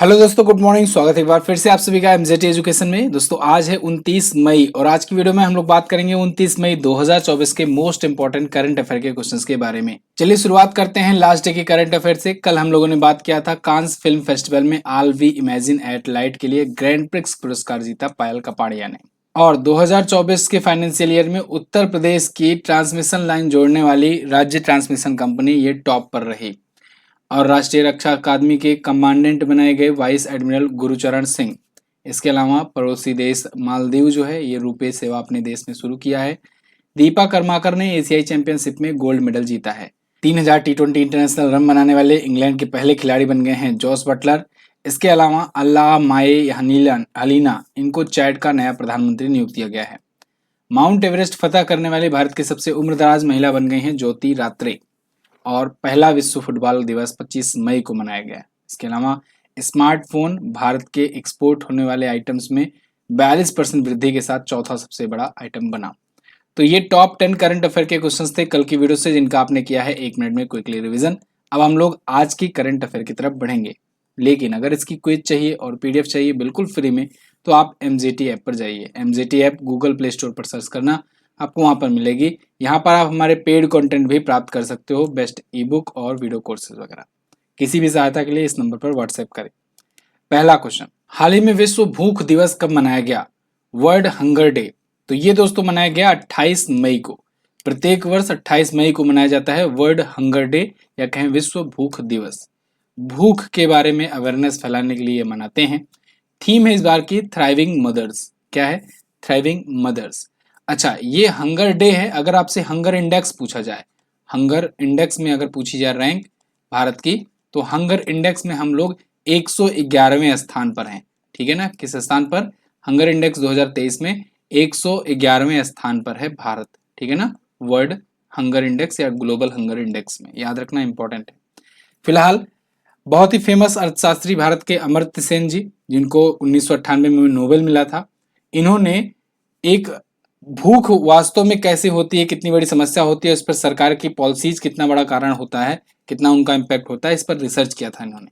Hello दोस्तों, good morning. स्वागत है एक बार फिर से आप सभी का एमजेटी एजुकेशन में। दोस्तों आज है 29 मई और आज की वीडियो में हम लोग बात करेंगे 29 मई 2024 के मोस्ट इंपॉर्टेंट करंट अफेयर के क्वेश्चंस के बारे में। चलिए शुरुआत करते हैं लास्ट डे के करंट अफेयर से। कल हम लोगों ने बात किया था कांस फिल्म फेस्टिवल में all we imagine at light के लिए ग्रैंड प्रिक्स पुरस्कार जीता पायल कपाड़िया ने। और 2024 के फाइनेंशियल ईयर में उत्तर प्रदेश की ट्रांसमिशन लाइन जोड़ने वाली राज्य ट्रांसमिशन कंपनी ये टॉप पर रही। और राष्ट्रीय रक्षा अकादमी के कमांडेंट बनाए गए वाइस एडमिरल गुरुचरण सिंह। इसके अलावा पड़ोसी देश मालदीव जो है ये रुपे सेवा अपने देश में शुरू किया है। दीपा कर्माकर ने एशियाई चैंपियनशिप में गोल्ड मेडल जीता है। 3000 टी20 इंटरनेशनल रन बनाने वाले इंग्लैंड के पहले खिलाड़ी बन गए हैं जॉस बटलर। इसके अलावा अल्लाह माए हलीना इनको चैड का नया प्रधानमंत्री नियुक्त किया गया है। माउंट एवरेस्ट फतह करने वाली भारत की सबसे उम्रदराज महिला बन गई हैं ज्योति रात्रे। और पहला विश्व फुटबॉल दिवस 25 मई को मनाया गया है। इसके अलावा स्मार्टफोन भारत के एक्सपोर्ट होने वाले आइटम्स में 42% वृद्धि के साथ चौथा सबसे बड़ा आइटम बना। तो ये टॉप 10 करंट अफेयर के क्वेश्चंस थे कल की वीडियो से, जिनका आपने किया है 1 मिनट में क्विकली रिवीजन। अब हम लोग आज की करंट अफेयर की तरफ बढ़ेंगे, लेकिन अगर इसकी क्विज चाहिए और पीडीएफ चाहिए बिल्कुल फ्री में तो आप एमजेटी ऐप पर जाइए। MJT app Google play store पर सर्च करना, आपको वहां पर मिलेगी। यहाँ पर आप हमारे पेड कंटेंट भी प्राप्त कर सकते हो, बेस्ट ई बुक और वीडियो कोर्सेज वगैरह। किसी भी सहायता के लिए इस नंबर पर व्हाट्सएप करें। पहला क्वेश्चन, हाल ही में विश्व भूख दिवस कब मनाया गया? World hunger day. तो ये दोस्तों मनाया गया 28 मई को। प्रत्येक वर्ष 28 मई को मनाया जाता है वर्ल्ड हंगर डे या कहें विश्व भूख दिवस। भूख के बारे में अवेयरनेस फैलाने के लिए मनाते हैं। थीम है इस बार की थ्राइविंग मदर्स। क्या है? Thriving mothers. अच्छा, ये हंगर डे है। अगर आपसे हंगर इंडेक्स पूछा जाए, हंगर इंडेक्स में अगर पूछी जाए रैंक भारत की, तो हंगर इंडेक्स में हम लोग 111वें स्थान पर हैं। ठीक है ना? किस स्थान पर? हंगर इंडेक्स 2023 में 111वें स्थान पर है भारत। ठीक है ना? वर्ल्ड हंगर इंडेक्स या ग्लोबल हंगर इंडेक्स में, याद रखना इंपॉर्टेंट है। फिलहाल बहुत ही फेमस अर्थशास्त्री भारत के अमर्त्य सेन जी, जिनको 1998 में नोबेल मिला था, इन्होंने एक भूख वास्तव में कैसे होती है, कितनी बड़ी समस्या होती है, इस पर सरकार की पॉलिसीज कितना बड़ा कारण होता है, कितना उनका इम्पैक्ट होता है, इस पर रिसर्च किया था इन्होंने।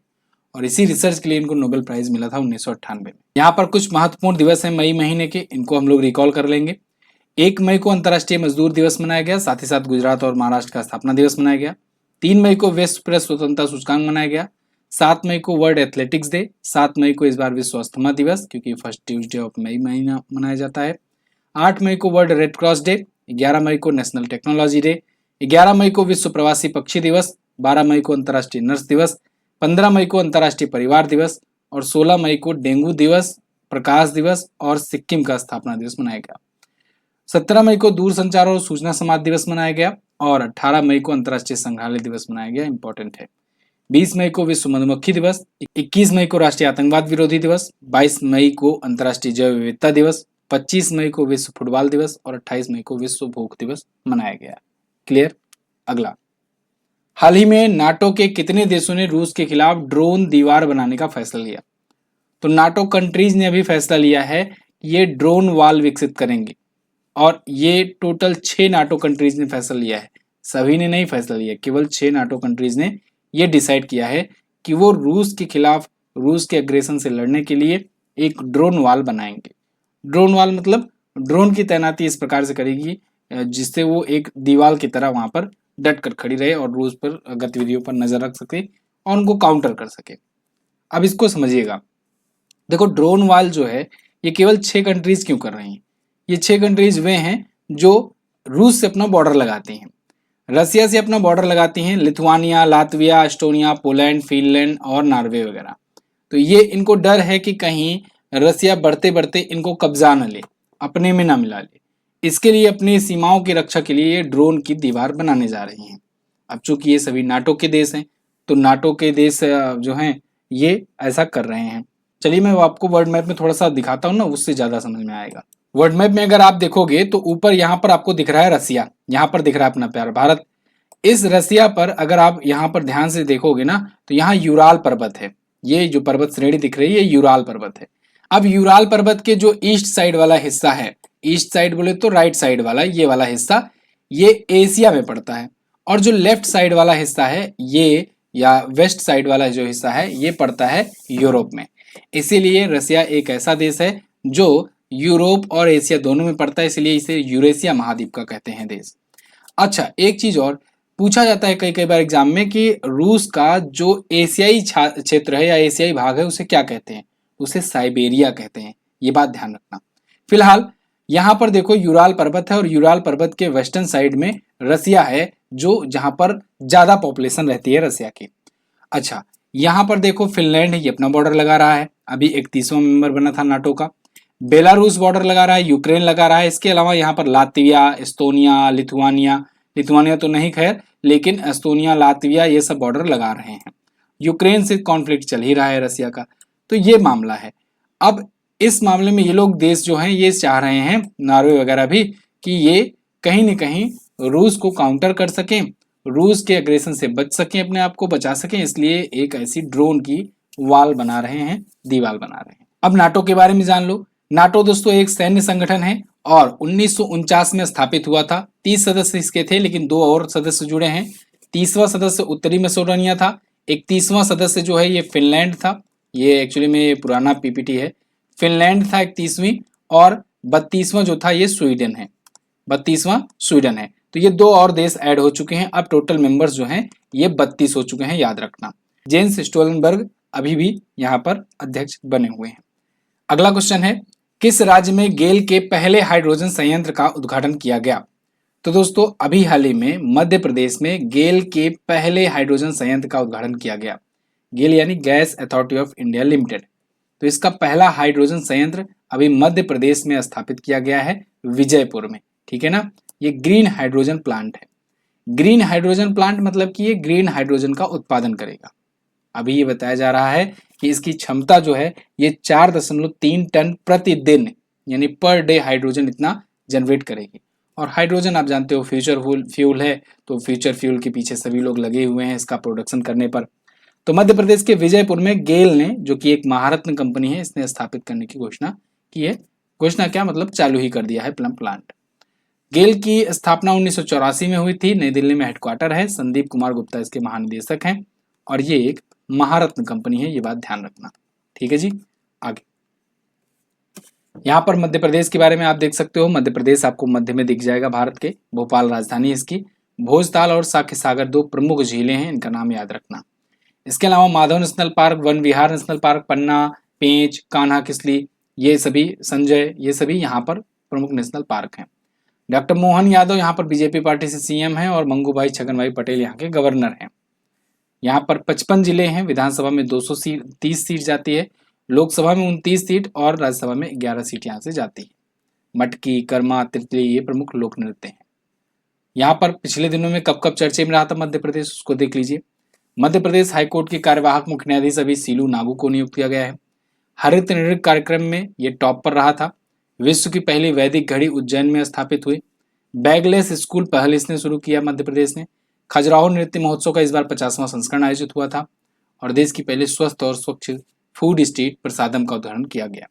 और इसी रिसर्च के लिए इनको नोबेल प्राइज मिला था 1998 में। यहाँ पर कुछ महत्वपूर्ण दिवस हैं मई महीने के, इनको हम लोग रिकॉल कर लेंगे। 1 मई को अंतर्राष्ट्रीय मजदूर दिवस मनाया गया, साथ ही साथ गुजरात और महाराष्ट्र का स्थापना दिवस मनाया गया। 3 मई को विश्व प्रेस स्वतंत्रता सूचकांक मनाया गया। 7 मई को वर्ल्ड एथलेटिक्स डे। 7 मई को इस बार विश्व अस्थमा दिवस, क्योंकि फर्स्ट ट्यूसडे ऑफ मई महीना मनाया जाता है। 8 मई को वर्ल्ड रेड क्रॉस डे। 11 मई को नेशनल टेक्नोलॉजी डे। 11 मई को विश्व प्रवासी पक्षी दिवस। 12 मई को अंतर्राष्ट्रीय नर्स दिवस। 15 मई को अंतर्राष्ट्रीय परिवार दिवस। और 16 मई को डेंगू दिवस, प्रकाश दिवस और सिक्किम का स्थापना दिवस मनाया गया। 17 मई को दूरसंचार और सूचना समाज दिवस मनाया गया। और 18 मई को अंतर्राष्ट्रीय संग्रहालय दिवस मनाया गया, इंपॉर्टेंट है। 20 मई को विश्व मधुमक्खी दिवस। 21 मई को राष्ट्रीय आतंकवाद विरोधी दिवस। 22 मई को अंतर्राष्ट्रीय जैव विविधता दिवस। 25 मई को विश्व फुटबॉल दिवस और 28 मई को विश्व भूख दिवस मनाया गया। क्लियर? अगला, हाल ही में नाटो के कितने देशों ने रूस के खिलाफ ड्रोन दीवार बनाने का फैसला लिया? तो नाटो कंट्रीज ने अभी फैसला लिया है कि ये ड्रोन वॉल विकसित करेंगे। और ये टोटल 6 नाटो कंट्रीज ने फैसला लिया है, सभी ने नहीं फैसला लिया, केवल 6 नाटो कंट्रीज ने ये डिसाइड किया है कि वो रूस के खिलाफ, रूस के अग्रेशन से लड़ने के लिए एक ड्रोन वॉल बनाएंगे। ड्रोन वॉल मतलब ड्रोन की तैनाती इस प्रकार से करेगी जिससे वो एक दीवार की तरह वहां पर डट कर खड़ी रहे और रूस पर गतिविधियों पर नजर रख सके और उनको काउंटर कर सके। अब इसको समझिएगा। देखो, ड्रोन वॉल जो है ये केवल 6 कंट्रीज क्यों कर रही हैं? ये 6 कंट्रीज वे हैं जो रूस से अपना बॉर्डर लगाती हैं, रसिया से अपना बॉर्डर लगाती हैं, Lithuania, Latvia, Estonia, Poland, Finland और नॉर्वे वगैरह। तो ये इनको डर है कि कहीं रसिया बढ़ते बढ़ते इनको कब्जा न ले, अपने में ना मिला ले। इसके लिए अपनी सीमाओं की रक्षा के लिए ये ड्रोन की दीवार बनाने जा रही हैं। अब चूंकि ये सभी नाटो के देश हैं, तो नाटो के देश जो हैं ये ऐसा कर रहे हैं। चलिए मैं आपको वर्ल्ड मैप में थोड़ा सा दिखाता हूँ ना, उससे ज्यादा समझ में आएगा। वर्ल्ड मैप में अगर आप देखोगे तो ऊपर यहाँ पर आपको दिख रहा है रसिया, यहाँ पर दिख रहा है अपना प्यारा भारत। इस रसिया पर अगर आप यहाँ पर ध्यान से देखोगे ना तो यहाँ यूराल पर्वत है। ये जो पर्वत श्रेणी दिख रही है ये यूराल पर्वत है। अब यूराल पर्वत के जो ईस्ट साइड वाला हिस्सा है, ईस्ट साइड बोले तो राइट साइड वाला, ये वाला हिस्सा ये एशिया में पड़ता है। और जो लेफ्ट साइड वाला हिस्सा है ये या वेस्ट साइड वाला जो हिस्सा है ये पड़ता है यूरोप में। इसीलिए रसिया एक ऐसा देश है जो यूरोप और एशिया दोनों में पड़ता है, इसलिए इसे यूरेशिया महाद्वीप का कहते हैं देश। अच्छा, एक चीज और पूछा जाता है कई कई बार एग्जाम में कि रूस का जो एशियाई क्षेत्र है या एशियाई भाग है उसे क्या कहते हैं? उसे साइबेरिया कहते हैं, ये बात ध्यान रखना। फिलहाल यहाँ पर देखो यूराल पर्वत है और यूराल पर्वत के वेस्टर्न साइड में रसिया है, जो जहां पर ज्यादा पॉपुलेशन रहती है रसिया की। अच्छा, यहाँ पर देखो फिनलैंड है, ये अपना बॉर्डर लगा रहा है, अभी 31वां मेंबर बना था नाटो का। बेलारूस बॉर्डर लगा रहा है, यूक्रेन लगा रहा है। इसके अलावा यहाँ पर लातविया, एस्तोनिया, लिथुआनिया, लिथुआनिया तो नहीं खैर, लेकिन एस्तोनिया, लातविया ये सब बॉर्डर लगा रहे हैं। यूक्रेन से कॉन्फ्लिक्ट चल ही रहा है रसिया का, तो ये मामला है। अब इस मामले में ये लोग देश जो हैं ये चाह रहे हैं, नॉर्वे वगैरह भी, कि ये कहीं न कहीं रूस को काउंटर कर सकें, रूस के अग्रेशन से बच सकें, अपने आप को बचा सकें, इसलिए एक ऐसी ड्रोन की वाल बना रहे हैं, दीवार बना रहे हैं। अब नाटो के बारे में जान लो। नाटो दोस्तों एक सैन्य संगठन है और 1949 में स्थापित हुआ था। 30 सदस्य इसके थे, लेकिन 2 और सदस्य जुड़े हैं। 30वां सदस्य उत्तरी मैसेडोनिया था। 31वां सदस्य जो है ये फिनलैंड था। ये एक्चुअली में ये पुराना पीपीटी है। फिनलैंड था 31वीं, और 32वां जो था ये स्वीडन है। 32वां स्वीडन है। तो ये 2 और देश ऐड हो चुके हैं। अब टोटल मेंबर्स जो हैं ये 32 हो चुके हैं, याद रखना। जेन्स स्टोलनबर्ग अभी भी यहाँ पर अध्यक्ष बने हुए हैं। अगला क्वेश्चन है, किस राज्य में गेल के पहले हाइड्रोजन संयंत्र का उद्घाटन किया गया? तो दोस्तों अभी हाल ही में मध्य प्रदेश में गेल के पहले हाइड्रोजन संयंत्र का उद्घाटन किया गया। गेल यानी gas authority of India limited. तो इसका पहला हाइड्रोजन संयंत्र अभी मध्य प्रदेश में स्थापित किया गया है, विजयपुर में। ठीक है ना, ये ग्रीन हाइड्रोजन प्लांट है। ग्रीन हाइड्रोजन प्लांट मतलब कि ये ग्रीन हाइड्रोजन का उत्पादन करेगा। अभी ये बताया जा रहा है कि इसकी क्षमता जो है ये 4.3 टन प्रतिदिन यानी पर डे हाइड्रोजन इतना जनरेट करेगी। और हाइड्रोजन आप जानते हो फ्यूचर फ्यूल है, तो फ्यूचर फ्यूल के पीछे सभी लोग लगे हुए हैं इसका प्रोडक्शन करने पर। तो मध्य प्रदेश के विजयपुर में गेल ने, जो कि एक महारत्न कंपनी है, इसने स्थापित करने की घोषणा की है। घोषणा क्या मतलब, चालू ही कर दिया है प्लांट। गेल की स्थापना 1984 में हुई थी। नई दिल्ली में हेडक्वार्टर है। संदीप कुमार गुप्ता इसके महानिदेशक हैं और ये एक महारत्न कंपनी है, ये बात ध्यान रखना। ठीक है जी, आगे यहाँ पर मध्य प्रदेश के बारे में आप देख सकते हो। मध्य प्रदेश आपको मध्य में दिख जाएगा भारत के। भोपाल राजधानी इसकी। भोजताल और साख्य सागर 2 प्रमुख झीलें हैं, इनका नाम याद रखना। इसके अलावा माधव नेशनल पार्क, वन विहार नेशनल पार्क, पन्ना, पेंच, कान्हा किसली, ये सभी, संजय, ये सभी यहाँ पर प्रमुख नेशनल पार्क हैं। डॉक्टर मोहन यादव यहाँ पर बीजेपी पार्टी से सीएम हैं और मंगू भाई छगन भाई पटेल यहाँ के गवर्नर हैं। यहाँ पर 55 जिले हैं। विधानसभा में 230 सीट जाती है, लोकसभा में 29 सीट और राज्यसभा में 11 सीट यहाँ से जाती है। मटकी, कर्मा, तितली ये प्रमुख लोक नृत्य हैं। यहाँ पर पिछले दिनों में कब कब चर्चे में रहा था मध्य प्रदेश, उसको देख लीजिए। मध्य प्रदेश हाईकोर्ट के कार्यवाहक मुख्य न्यायाधीश अभी सीलू नागू को नियुक्त किया गया है। हरित नृत्य कार्यक्रम में ये टॉप पर रहा था। विश्व की पहली वैदिक घड़ी उज्जैन में स्थापित हुई। बैगलेस स्कूल पहल इसने शुरू किया मध्य प्रदेश ने। खजुराहो नृत्य महोत्सव का इस बार 50वां संस्करण आयोजित हुआ था और देश की पहले स्वस्थ और स्वच्छ फूड स्ट्रीट प्रसादम का उद्घाटन किया गया।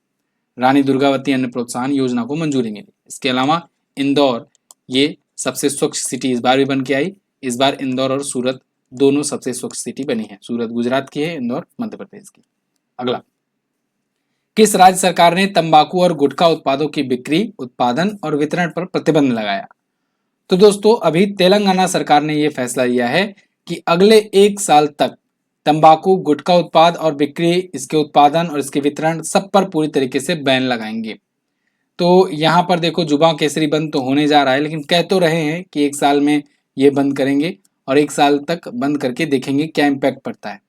रानी दुर्गावती अन्न प्रोत्साहन योजना को मंजूरी मिली। इसके अलावा इंदौर ये सबसे स्वच्छ सिटी इस बार भी बन के आई। इस बार इंदौर और सूरत दोनों सबसे स्वच्छ सिटी बनी है। सूरत गुजरात की है, इंदौर मध्य प्रदेश की। अगला, किस राज्य सरकार ने तंबाकू और गुटखा उत्पादों की बिक्री, उत्पादन और वितरण पर प्रतिबंध लगाया? तो दोस्तों अभी तेलंगाना सरकार ने यह फैसला लिया है कि अगले 1 साल तक तंबाकू, गुटखा उत्पाद और बिक्री, इसके उत्पादन और इसके वितरण सब पर पूरी तरीके से बैन लगाएंगे। तो यहाँ पर देखो जुबां केसरी बंद तो होने जा रहा है, लेकिन कह तो रहे हैं कि 1 साल में ये बंद करेंगे और 1 साल तक बंद करके देखेंगे क्या इम्पैक्ट पड़ता है।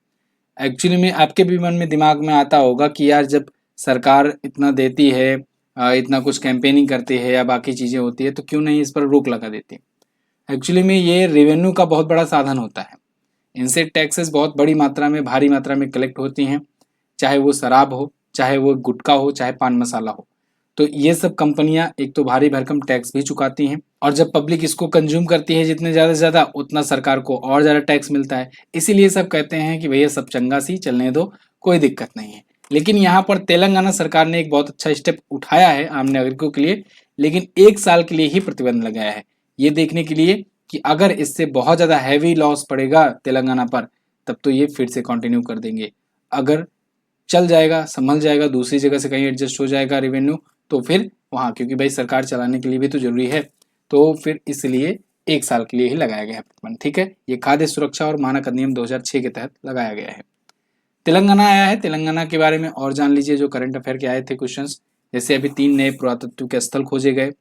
एक्चुअली में आपके भी मन में दिमाग में आता होगा कि यार जब सरकार इतना देती है, इतना कुछ कैंपेनिंग करती है या बाकी चीज़ें होती है, तो क्यों नहीं इस पर रोक लगा देती। एक्चुअली में ये रेवेन्यू का बहुत बड़ा साधन होता है। इनसे टैक्सेस बहुत बड़ी मात्रा में, भारी मात्रा में कलेक्ट होती हैं, चाहे वो शराब हो, चाहे वो गुटखा हो, चाहे पान मसाला हो। तो ये सब कंपनियां एक तो भारी भरकम टैक्स भी चुकाती हैं और जब पब्लिक इसको कंज्यूम करती है जितने ज़्यादा से ज़्यादा, उतना सरकार को और ज़्यादा टैक्स मिलता है। इसीलिए सब कहते हैं कि भैया सब चंगा सी चलने दो, कोई दिक्कत नहीं है। लेकिन यहाँ पर तेलंगाना सरकार ने एक बहुत अच्छा स्टेप उठाया है आम नागरिकों के लिए, लेकिन 1 साल के लिए ही प्रतिबंध लगाया है, ये देखने के लिए कि अगर इससे बहुत ज़्यादा हैवी लॉस पड़ेगा तेलंगाना पर तब तो ये फिर से कंटिन्यू कर देंगे। अगर चल जाएगा, संभल जाएगा, दूसरी जगह से कहीं एडजस्ट हो जाएगा रेवेन्यू, तो फिर वहाँ, क्योंकि भाई सरकार चलाने के लिए भी तो जरूरी है, तो फिर इसलिए 1 साल के लिए ही लगाया गया है प्रतिबंध। ठीक है, ये खाद्य सुरक्षा और मानक अधिनियम 2006 के तहत लगाया गया है। तेलंगाना आया है, तेलंगाना के बारे में और जान लीजिए जो करंट अफेयर के आए थे क्वेश्चंस। जैसे अभी 3 नए पुरातत्व के स्थल खोजे गए।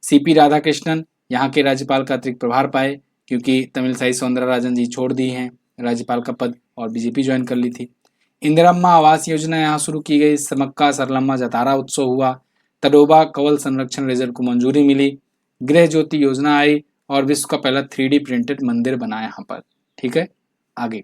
सीपी राधाकृष्णन यहाँ के राज्यपाल का अतिरिक्त प्रभार पाए, क्योंकि तमिलसाई सौंदरराजन जी छोड़ दी हैं राज्यपाल का पद और बीजेपी ज्वाइन कर ली थी। इंदिरम्मा आवास योजना यहाँ शुरू की गई। समक्का सरलम्मा जतारा उत्सव हुआ। तडोबा कवल संरक्षण रिजर्व को मंजूरी मिली। गृह ज्योति योजना आई और विश्व का पहला 3D प्रिंटेड मंदिर बना यहाँ पर। ठीक है, आगे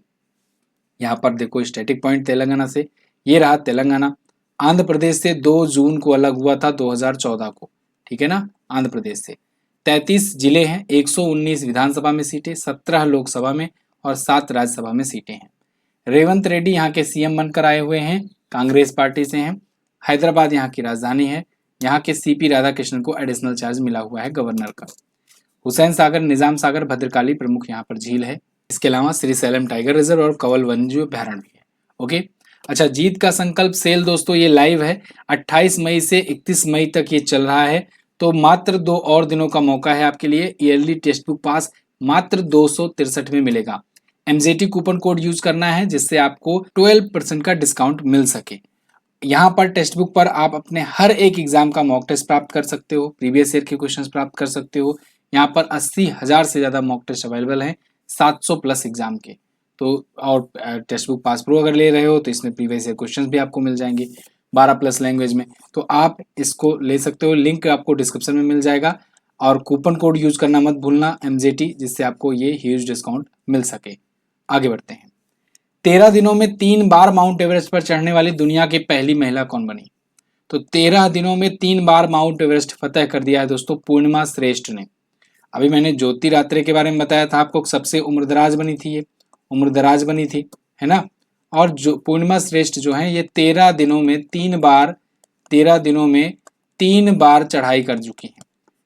यहाँ पर देखो स्टैटिक पॉइंट तेलंगाना से, ये रहा तेलंगाना। आंध्र प्रदेश से 2 जून को अलग हुआ था 2014 को। ठीक है ना, आंध्र प्रदेश से 33 जिले हैं, 119 विधानसभा में सीटें, 17 लोकसभा में और 7 राज्यसभा में सीटें हैं। रेवंत रेड्डी यहाँ के सीएम बनकर आए हुए हैं, कांग्रेस पार्टी से हैं। हैदराबाद यहाँ की राजधानी है। यहाँ के सीपी राधाकृष्णन को एडिशनल चार्ज मिला हुआ है गवर्नर का। हुसैन सागर, निजाम सागर, भद्रकाली प्रमुख यहाँ पर झील है। इसके अलावा श्री सैलम टाइगर रिजर्व और कंवल वन्य अभ्यारण्य भी है। ओके, अच्छा, जीत का संकल्प सेल दोस्तों ये लाइव है, 28 मई से 31 मई तक ये चल रहा है। तो मात्र 2 और दिनों का मौका है आपके लिए। ईयरली टेक्स्ट बुक पास मात्र 263 में मिलेगा। एमजेटी कूपन कोड यूज करना है जिससे आपको 12% का डिस्काउंट मिल सके। यहाँ पर टेक्स्ट बुक पर आप अपने हर एक एग्जाम का मॉक टेस्ट प्राप्त कर सकते हो, प्रीवियस ईयर के क्वेश्चंस प्राप्त कर सकते हो। यहाँ पर 80,000 से ज्यादा मॉक टेस्ट अवेलेबल हैं, 700 प्लस एग्जाम के। तो और टेक्स्ट बुक पास प्रो अगर ले रहे हो तो इसमें प्रीवियस ईयर क्वेश्चंस भी आपको मिल जाएंगे 12 प्लस लैंग्वेज में, तो आप इसको ले सकते हो। लिंक आपको डिस्क्रिप्शन में मिल जाएगा और कूपन कोड यूज करना मत भूलना MJT, जिससे आपको ये ह्यूज डिस्काउंट मिल सके। आगे बढ़ते हैं। 13 दिनों में 3 बार माउंट एवरेस्ट पर चढ़ने वाली दुनिया की पहली महिला कौन बनी? तो 13 दिनों में 3 बार माउंट एवरेस्ट फतेह कर दिया है दोस्तों पूर्णिमा श्रेष्ठ ने। अभी मैंने ज्योति रात्रे के बारे में बताया था आपको, सबसे उम्रदराज बनी थी, ये उम्रदराज बनी थी, है ना। और जो पूर्णिमा श्रेष्ठ जो है ये 13 दिनों में 3 बार चढ़ाई कर चुकी हैं।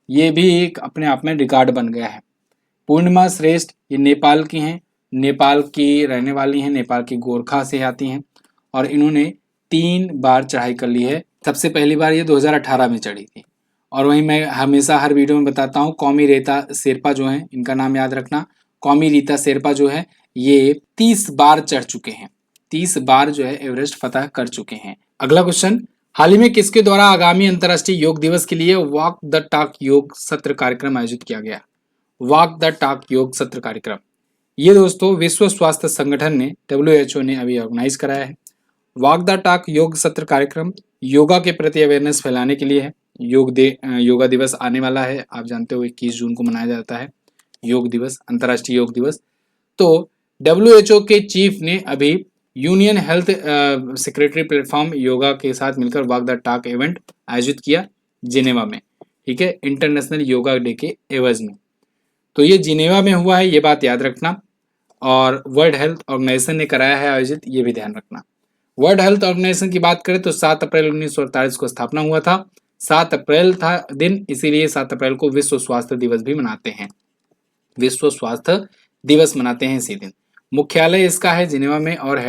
ये भी एक अपने आप में रिकॉर्ड बन गया है। पूर्णिमा श्रेष्ठ ये नेपाल की हैं, नेपाल की रहने वाली हैं, नेपाल की गोरखा से आती हैं और इन्होंने 3 बार चढ़ाई कर ली है। सबसे पहली बार ये 2018 में चढ़ी थी। और वहीं मैं हमेशा हर वीडियो में बताता हूँ, कौमी रीता शेरपा जो है, इनका नाम याद रखना, कौमी रीता शेरपा जो है ये 30 बार चढ़ चुके हैं, 30 बार जो है एवरेस्ट फतह कर चुके हैं। अगला क्वेश्चन, हाल ही में किसके द्वारा आगामी अंतर्राष्ट्रीय योग दिवस के लिए वॉक द टॉक योग सत्र कार्यक्रम आयोजित किया गया? वॉक द टॉक योग सत्र कार्यक्रम ये दोस्तों विश्व स्वास्थ्य संगठन ने WHO ने अभी ऑर्गेनाइज कराया है। वॉक द टॉक योग सत्र कार्यक्रम योगा के प्रति अवेयरनेस फैलाने के लिए है। योगा दिवस आने वाला है, आप जानते हो 21 जून को मनाया जाता है योग दिवस, अंतर्राष्ट्रीय योग दिवस। तो WHO के चीफ ने अभी union health secretary platform yoga के साथ मिलकर वॉक द टॉक इवेंट आयोजित किया जिनेवा में। ठीक है, इंटरनेशनल योगा डे के एवज में। तो ये जिनेवा में हुआ है, ये बात याद रखना। और वर्ल्ड हेल्थ ऑर्गेनाइजेशन ने कराया है आयोजित, ये भी ध्यान रखना। वर्ल्ड हेल्थ ऑर्गेनाइजेशन की बात करें तो 7 अप्रैल 1948 को स्थापना हुआ था। 7 अप्रैल था दिन, इसीलिए 7 अप्रैल को विश्व स्वास्थ्य दिवस भी मनाते हैं, विश्व स्वास्थ्य दिवस मनाते हैं इसी दिन। मुख्यालय इसका है जिनेवा में और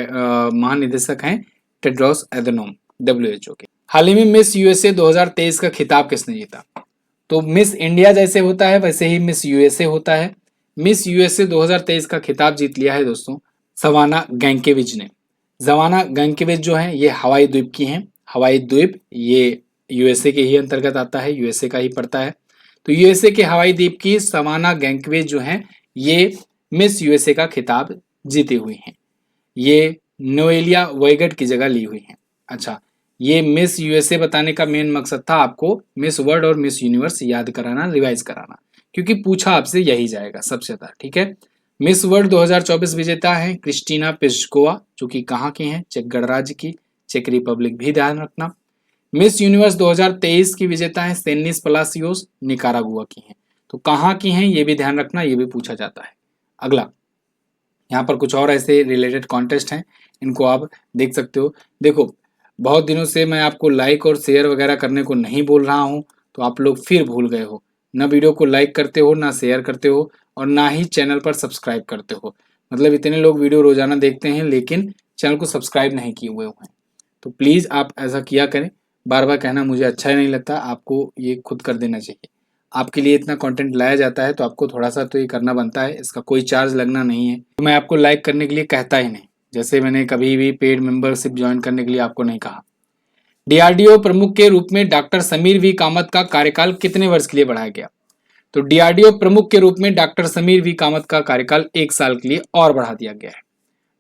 महानिदेशक हैं टेड्रोस एधनोम WHO के। हाल ही में मिस USA 2023 का खिताब किसने जीता? तो मिस इंडिया जैसे होता है वैसे ही मिस USA होता है। मिस USA 2023 का खिताब जीत लिया है दोस्तों सवाना गैंकेविच ने। सवाना गैंकेविच जो है ये हवाई द्वीप की हैं। हवाई द्वीप ये USA के ही अंतर्गत आता है, USA का ही पड़ता है। तो USA के हवाई द्वीप की सवाना गैंकेविच जो है ये मिस USA का खिताब जीती हुई हैं। ये नोएलिया वैगट की जगह ली हुई हैं। अच्छा, ये मिस USA बताने का मेन मकसद था आपको मिस वर्ल्ड और मिस यूनिवर्स याद कराना, रिवाइज कराना, क्योंकि पूछा आपसे यही जाएगा सबसे ज्यादा। ठीक है, मिस वर्ल्ड 2024 विजेता है क्रिस्टीना पिस्कोवा, जो कि कहाँ की हैं? चेक गणराज्य की, चेक रिपब्लिक भी ध्यान रखना। मिस यूनिवर्स 2023 की विजेता है सेनिस पलासियोस, निकारागुआ की हैं। तो कहाँ की हैं ये भी ध्यान रखना, ये भी पूछा जाता है। अगला, यहाँ पर कुछ और ऐसे रिलेटेड कॉन्टेस्ट हैं, इनको आप देख सकते हो। देखो, बहुत दिनों से मैं आपको लाइक और शेयर वगैरह करने को नहीं बोल रहा हूँ, तो आप लोग फिर भूल गए हो, ना वीडियो को लाइक करते हो, ना शेयर करते हो और ना ही चैनल पर सब्सक्राइब करते हो। मतलब इतने लोग वीडियो रोजाना देखते हैं लेकिन चैनल को सब्सक्राइब नहीं किए हुए हैं। तो प्लीज़ आप ऐसा किया करें। बार बार कहना मुझे अच्छा ही नहीं लगता, आपको ये खुद कर देना चाहिए। आपके लिए इतना कंटेंट लाया जाता है तो आपको थोड़ा सा तो ये करना बनता है, इसका कोई चार्ज लगना नहीं है। तो मैं आपको लाइक करने के लिए कहता ही नहीं, जैसे मैंने कभी भी पेड मेंबरशिप ज्वाइन करने के लिए आपको नहीं कहा। डीआरडीओ प्रमुख के रूप में डॉक्टर समीर वी कामत का कार्यकाल कितने वर्ष के लिए बढ़ाया गया? तो डीआरडीओ प्रमुख के रूप में डॉक्टर समीर वी कामत का कार्यकाल 1 साल के लिए और बढ़ा दिया गया है।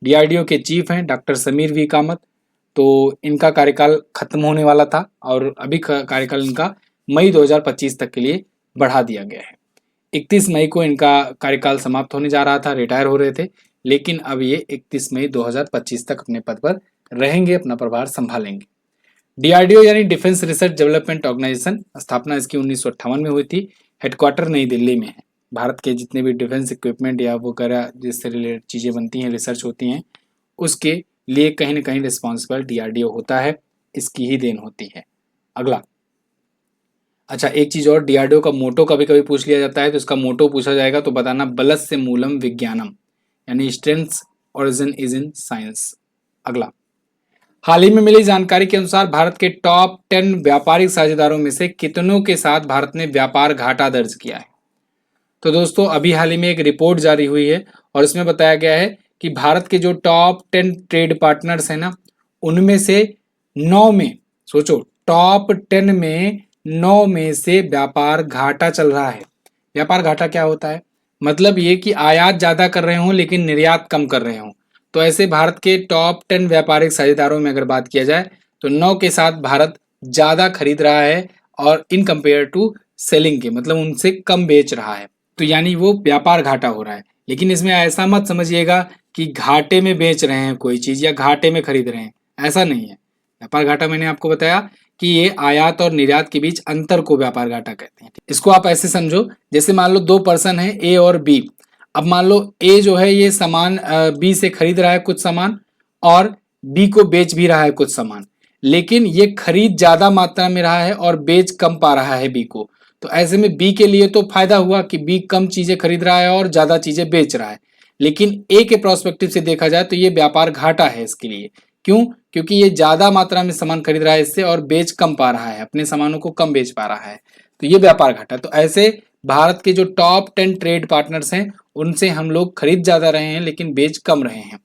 डीआरडीओ के चीफ हैं डॉक्टर समीर वी कामत, तो इनका कार्यकाल खत्म होने वाला था और अभी कार्यकाल इनका मई 2025 तक के लिए बढ़ा दिया गया है। 31 मई को इनका कार्यकाल समाप्त होने जा रहा था, रिटायर हो रहे थे, लेकिन अब ये 31 मई 2025 तक अपने पद पर रहेंगे, अपना प्रभार संभालेंगे। डीआरडीओ यानी डिफेंस रिसर्च डेवलपमेंट ऑर्गेनाइजेशन, स्थापना इसकी 1958 में हुई थी। हेडक्वार्टर नई दिल्ली में है। भारत के जितने भी डिफेंस इक्विपमेंट या वगैरह जिससे रिलेटेड चीज़ें बनती हैं, रिसर्च होती हैं, उसके लिए कहीं ना कहीं रिस्पॉन्सिबल डीआरडीओ होता है, इसकी ही देन होती है। अगला, अच्छा एक चीज़ और, डीआरडीओ का मोटो कभी कभी पूछ लिया जाता है, तो इसका मोटो पूछा जाएगा तो बताना बलस्य मूलम विज्ञानम, यानी strength origin is in science. अगला, हाल ही में मिली जानकारी के अनुसार भारत के टॉप 10 व्यापारिक साझेदारों में से कितनों के साथ भारत ने व्यापार घाटा दर्ज किया है? तो दोस्तों अभी हाल ही में एक रिपोर्ट जारी हुई है और इसमें बताया गया है कि भारत के जो टॉप 10 ट्रेड पार्टनर्स हैं ना, उनमें से 9 में, सोचो टॉप 10 में 9 में से व्यापार घाटा चल रहा है। व्यापार घाटा क्या होता है? मतलब ये कि आयात ज़्यादा कर रहे हों लेकिन निर्यात कम कर रहे हों। तो ऐसे भारत के टॉप 10 व्यापारिक साझेदारों में अगर बात किया जाए तो 9 के साथ भारत ज़्यादा खरीद रहा है और इन कंपेयर टू सेलिंग के, मतलब उनसे कम बेच रहा है। तो यानी वो व्यापार घाटा हो रहा है। लेकिन इसमें ऐसा मत समझिएगा कि घाटे में बेच रहे हैं कोई चीज़ या घाटे में खरीद रहे हैं, ऐसा नहीं है। व्यापार घाटा मैंने आपको बताया कि ये आयात और निर्यात के बीच अंतर को व्यापार घाटा कहते हैं। इसको आप ऐसे समझो, जैसे मान लो 2 पर्सन है ए और बी। अब मान लो ए जो है ये सामान बी से खरीद रहा है कुछ सामान और बी को बेच भी रहा है कुछ सामान, लेकिन ये खरीद ज्यादा मात्रा में रहा है और बेच कम पा रहा है बी को। तो ऐसे में बी के लिए तो फायदा हुआ कि बी कम चीजें खरीद रहा है और ज्यादा चीजें बेच रहा है, लेकिन ए के प्रोस्पेक्टिव से देखा जाए तो ये व्यापार घाटा है इसके लिए। क्यों? क्योंकि ये ज्यादा मात्रा में सामान खरीद रहा है इससे और बेच कम पा रहा है, अपने सामानों को कम बेच पा रहा है, तो ये व्यापार घाटा। तो ऐसे भारत के जो टॉप 10 ट्रेड पार्टनर्स हैं उनसे हम लोग खरीद ज्यादा रहे हैं लेकिन बेच कम रहे हैं।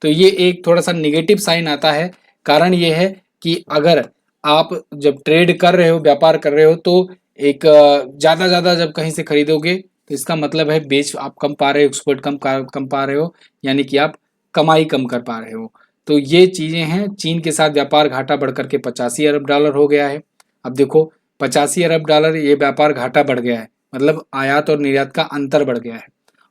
तो ये एक थोड़ा सा निगेटिव साइन आता है। कारण ये है कि अगर आप जब ट्रेड कर रहे हो, व्यापार कर रहे हो, तो एक ज़्यादा ज़्यादा जब कहीं से खरीदोगे तो इसका मतलब है बेच आप कम पा रहे हो, एक्सपोर्ट कम पा रहे हो, यानी कि आप कमाई कम कर पा रहे हो। तो ये चीज़ें हैं। चीन के साथ व्यापार घाटा बढ़कर के $85 अरब हो गया है। अब देखो $85 अरब ये व्यापार घाटा बढ़ गया है, मतलब आयात और निर्यात का अंतर बढ़ गया है।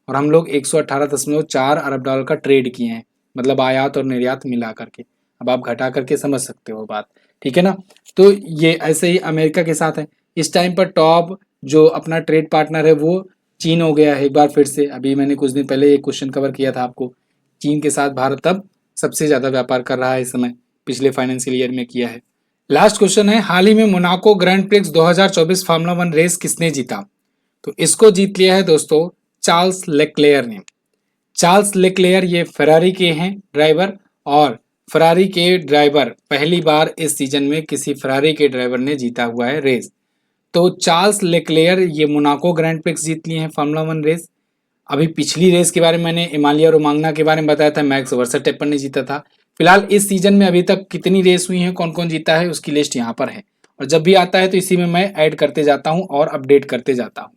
और हम लोग $118.4 अरब का ट्रेड किए हैं, मतलब आयात और निर्यात मिला करके। अब आप घटा करके समझ सकते हो बात, ठीक है ना। तो ये ऐसे ही अमेरिका के साथ है। इस टाइम पर टॉप जो अपना ट्रेड पार्टनर है वो चीन हो गया है एक बार फिर से। अभी मैंने कुछ दिन पहले एक क्वेश्चन कवर किया था आपको, चीन के साथ भारत अब सबसे ज़्यादा व्यापार कर रहा है इस समय, पिछले फाइनेंशियल ईयर में किया है। लास्ट क्वेश्चन है, हाल ही में Monaco grand prix 2024 formula 1 race किसने जीता? तो इसको जीत लिया है दोस्तों चार्ल्स लेक्लेयर ने। चार्ल्स लेक्लेयर ये फरारी के हैं ड्राइवर, और फरारी के ड्राइवर पहली बार इस सीजन में किसी फरारी के ड्राइवर ने जीता हुआ है रेस। तो चार्ल्स लेक्लेयर ये मोनाको ग्रैंड प्रिक्स जीत लिए हैं फार्मूला 1 रेस। अभी पिछली रेस के बारे में मैंने एमालिया रोमांगना के बारे में बताया था, मैक्स वर्स्टैपेन ने जीता था। फिलहाल इस सीजन में अभी तक कितनी रेस हुई हैं, कौन कौन जीता है, उसकी लिस्ट यहाँ पर है, और जब भी आता है तो इसी में मैं ऐड करते जाता हूँ और अपडेट करते जाता हूँ।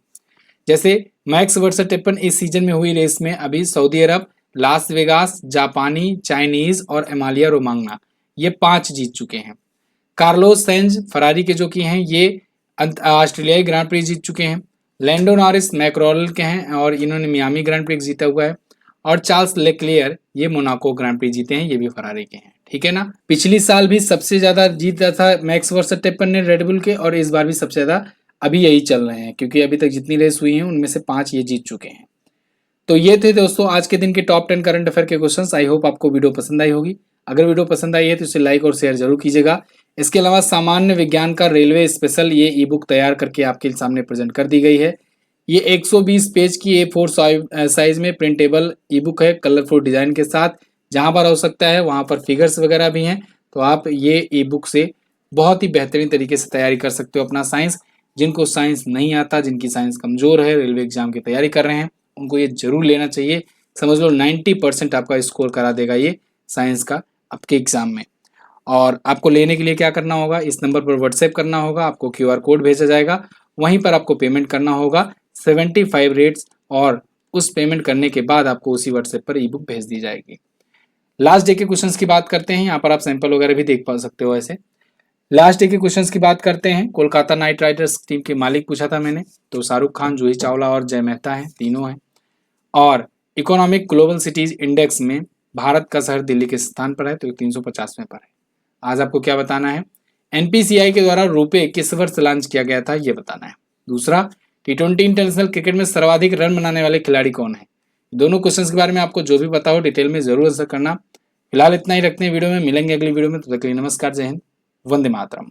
जैसे मैक्स वर्स्टैपेन इस सीजन में हुई रेस में अभी सऊदी अरब, लास वेगास, जापानी, चाइनीज और एमालिया रोमांगना ये 5 जीत चुके हैं। कार्लोस सेंज फरारी के जो कि हैं ये ऑस्ट्रेलियाई ग्रांड प्रिक्स जीत चुके हैं। लैंडो नॉरिस मैक्रोल के हैं और इन्होंने मियामी ग्रैंड प्रिक्स जीता हुआ है। और चार्ल्स लेक्लियर ये मोनाको ग्रैंड प्रिक्स जीते हैं, ये भी फरारी के हैं, ठीक है ना। पिछली साल भी सबसे ज्यादा जीता था मैक्स वर्स्टैपेन ने रेडबुल के, और इस बार भी सबसे ज्यादा अभी यही चल रहे हैं, क्योंकि अभी तक जितनी रेस हुई हैं उनमें से 5 ये जीत चुके हैं। तो ये थे दोस्तों आज के दिन के टॉप 10 करंट अफेयर के क्वेश्चंस। आई होप आपको वीडियो पसंद आई होगी। अगर वीडियो पसंद आई है तो इसे लाइक और शेयर जरूर कीजिएगा। इसके अलावा सामान्य विज्ञान का रेलवे स्पेशल ये ई बुक तैयार करके आपके सामने प्रेजेंट कर दी गई है। ये 120 पेज की A4 साइज में प्रिंटेबल ई बुक है कलरफुल डिजाइन के साथ। जहां पर हो सकता है वहां पर फिगर्स वगैरह भी हैं, तो आप ये ई बुक से बहुत ही बेहतरीन तरीके से तैयारी कर सकते हो अपना साइंस। जिनको साइंस नहीं आता, जिनकी साइंस कमजोर है, रेलवे एग्जाम की तैयारी कर रहे हैं, उनको ये जरूर लेना चाहिए। समझ लो 90% आपका स्कोर करा देगा ये साइंस का आपके एग्जाम में। और आपको लेने के लिए क्या करना होगा, इस नंबर पर व्हाट्सएप करना होगा, आपको QR कोड भेजा जाएगा, वहीं पर आपको पेमेंट करना होगा 75 रेट्स, और उस पेमेंट करने के बाद आपको उसी व्हाट्सएप पर ई बुक भेज दी जाएगी। लास्ट डे के क्वेश्चंस की बात करते हैं, यहाँ पर आप सैंपल वगैरह भी देख पा सकते हो। ऐसे लास्ट डे के क्वेश्चंस की बात करते हैं। कोलकाता नाइट राइडर्स टीम के मालिक पूछा था मैंने, तो शाहरुख खान, जूही चावला और जय मेहता हैं, तीनों हैं। और इकोनॉमिक ग्लोबल सिटीज इंडेक्स में भारत का शहर दिल्ली के स्थान पर है, तो 350वें पर है। आज आपको क्या बताना है, NPCI के द्वारा रुपए किस वर्ष लॉन्च किया गया था, ये बताना है। दूसरा, T20 इंटरनेशनल क्रिकेट में सर्वाधिक रन बनाने वाले खिलाड़ी कौन है। दोनों क्वेश्चंस के बारे में आपको जो भी पता हो डिटेल में जरूर आंसर करना। फिलहाल इतना ही रखते हैं वीडियो में, मिलेंगे अगली वीडियो में, तब तक के लिए नमस्कार, जय हिंद, वंदे मातरम।